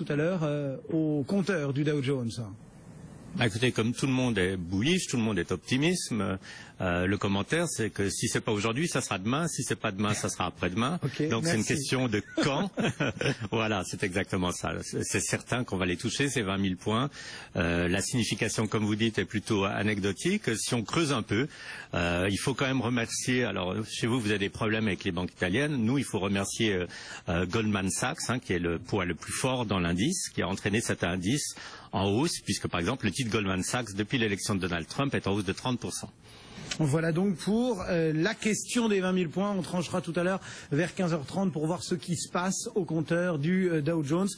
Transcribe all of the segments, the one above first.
tout à l'heure au compteur du Dow Jones. Bah écoutez, comme tout le monde est bullish, tout le monde est optimiste, le commentaire c'est que si c'est pas aujourd'hui, ça sera demain, si c'est pas demain, ça sera après-demain. Okay, donc c'est une merci. question de quand. Voilà, c'est exactement ça. C'est certain qu'on va les toucher, ces 20 000 points. La signification, comme vous dites, est plutôt anecdotique. Si on creuse un peu, il faut quand même remercier, alors chez vous, vous avez des problèmes avec les banques italiennes. Nous, il faut remercier Goldman Sachs, qui est le poids le plus fort dans l'indice, qui a entraîné cet indice en hausse, puisque par exemple le titre Goldman Sachs depuis l'élection de Donald Trump est en hausse de 30%. Voilà donc pour la question des 20 000 points. On tranchera tout à l'heure vers 15h30 pour voir ce qui se passe au compteur du Dow Jones.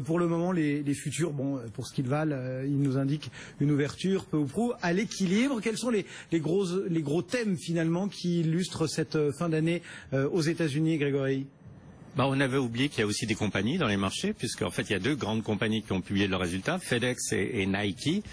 Pour le moment, les futurs, bon, pour ce qu'ils valent, ils nous indiquent une ouverture peu ou prou à l'équilibre. Quels sont les gros thèmes finalement qui illustrent cette fin d'année aux États-Unis, Grégory? Bah, on avait oublié qu'il y a aussi des compagnies dans les marchés, puisqu'en fait il y a deux grandes compagnies qui ont publié leurs résultats, FedEx et Nike,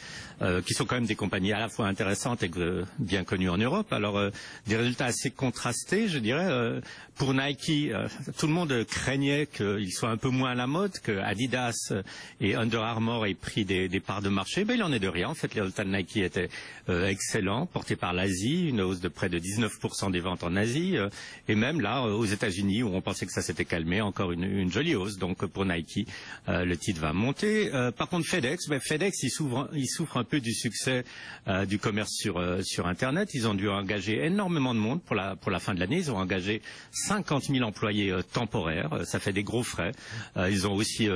qui sont quand même des compagnies à la fois intéressantes et bien connues en Europe. Alors des résultats assez contrastés, je dirais. Pour Nike, tout le monde craignait qu'il soit un peu moins à la mode, que Adidas et Under Armour aient pris des parts de marché. Ben, il en est de rien. En fait, les résultats de Nike étaient excellents, portés par l'Asie, une hausse de près de 19% des ventes en Asie, et même là aux États-Unis où on pensait que ça s'était calmé, encore une jolie hausse. Donc pour Nike, le titre va monter. Par contre FedEx, il souffre un peu du succès du commerce sur Internet. Ils ont dû engager énormément de monde pour la fin de l'année. Ils ont engagé 50 000 employés temporaires. Ça fait des gros frais. Ils ont aussi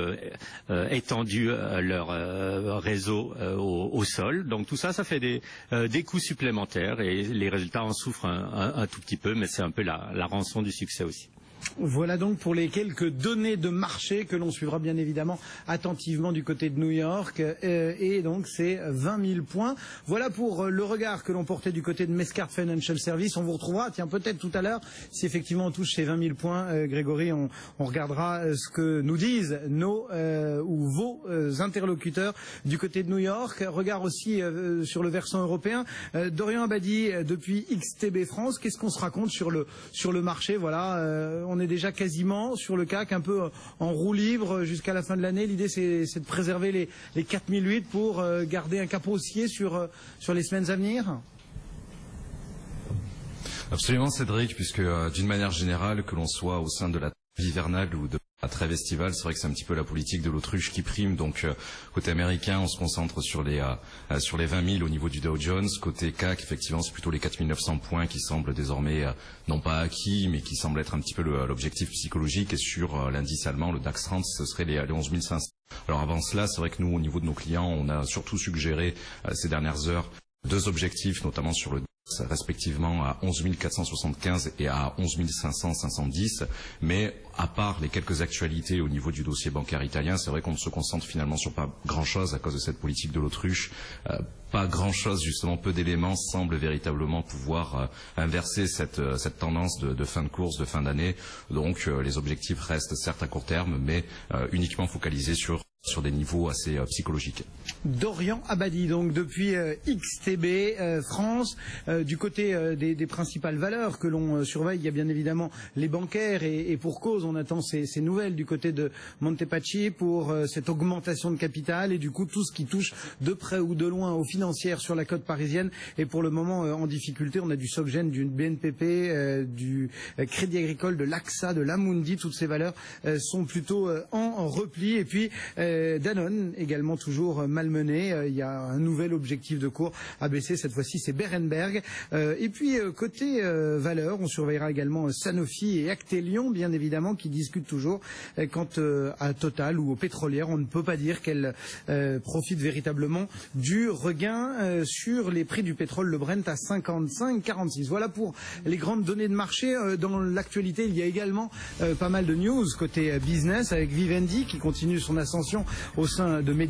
étendu leur réseau au sol. Donc tout ça, ça fait des coûts supplémentaires et les résultats en souffrent un tout petit peu, mais c'est un peu la rançon du succès aussi. Voilà donc pour les quelques données de marché que l'on suivra bien évidemment attentivement du côté de New York et donc c'est 20 000 points. Voilà pour le regard que l'on portait du côté de Mescart Financial Services. On vous retrouvera, tiens peut-être tout à l'heure, si effectivement on touche ces 20 000 points, Grégory, on regardera ce que nous disent nos ou vos interlocuteurs du côté de New York. Regard aussi sur le versant européen. Dorian Abadi depuis XTB France, qu'est-ce qu'on se raconte sur le marché? Voilà, on est déjà quasiment sur le CAC, un peu en roue libre jusqu'à la fin de l'année. L'idée, c'est de préserver les 4008 pour garder un cap haussier sur les semaines à venir. Absolument, Cédric, puisque d'une manière générale, que l'on soit au sein de la trêve hivernale ou de la trêve estivale, c'est vrai que c'est un petit peu la politique de l'autruche qui prime. Donc côté américain, on se concentre sur les 20 000 au niveau du Dow Jones. Côté CAC, effectivement, c'est plutôt les 4 900 points qui semblent désormais non pas acquis, mais qui semblent être un petit peu l'objectif psychologique. Et sur l'indice allemand, le DAX 30, ce serait les 11 500. Alors avant cela, c'est vrai que nous, au niveau de nos clients, on a surtout suggéré ces dernières heures deux objectifs, notamment sur le respectivement à 11 475 et à 11 510, mais à part les quelques actualités au niveau du dossier bancaire italien, c'est vrai qu'on se concentre finalement sur pas grand-chose à cause de cette politique de l'autruche. Pas grand-chose, justement, peu d'éléments semblent véritablement pouvoir inverser cette tendance de fin de course, de fin d'année. Donc les objectifs restent certes à court terme, mais uniquement focalisés sur des niveaux assez psychologiques. Dorian Abadi, donc depuis XTB France, du côté des principales valeurs que l'on surveille, il y a bien évidemment les bancaires et pour cause, on attend ces nouvelles du côté de Montepaschi pour cette augmentation de capital et du coup tout ce qui touche de près ou de loin aux financières sur la côte parisienne et pour le moment en difficulté. On a du SocGen, du BNPP, du Crédit Agricole, de l'AXA, de l'Amundi, toutes ces valeurs sont plutôt en repli et puis Danone également toujours malmené. Il y a un nouvel objectif de cours à baisser. Cette fois-ci, c'est Berenberg. Et puis côté valeur, on surveillera également Sanofi et Actelion, bien évidemment, qui discutent toujours. Quant à Total ou aux pétrolières, on ne peut pas dire qu'elles profitent véritablement du regain sur les prix du pétrole, le Brent à 55,46. Voilà pour les grandes données de marché. Dans l'actualité, il y a également pas mal de news côté business avec Vivendi qui continue son ascension au sein de médias.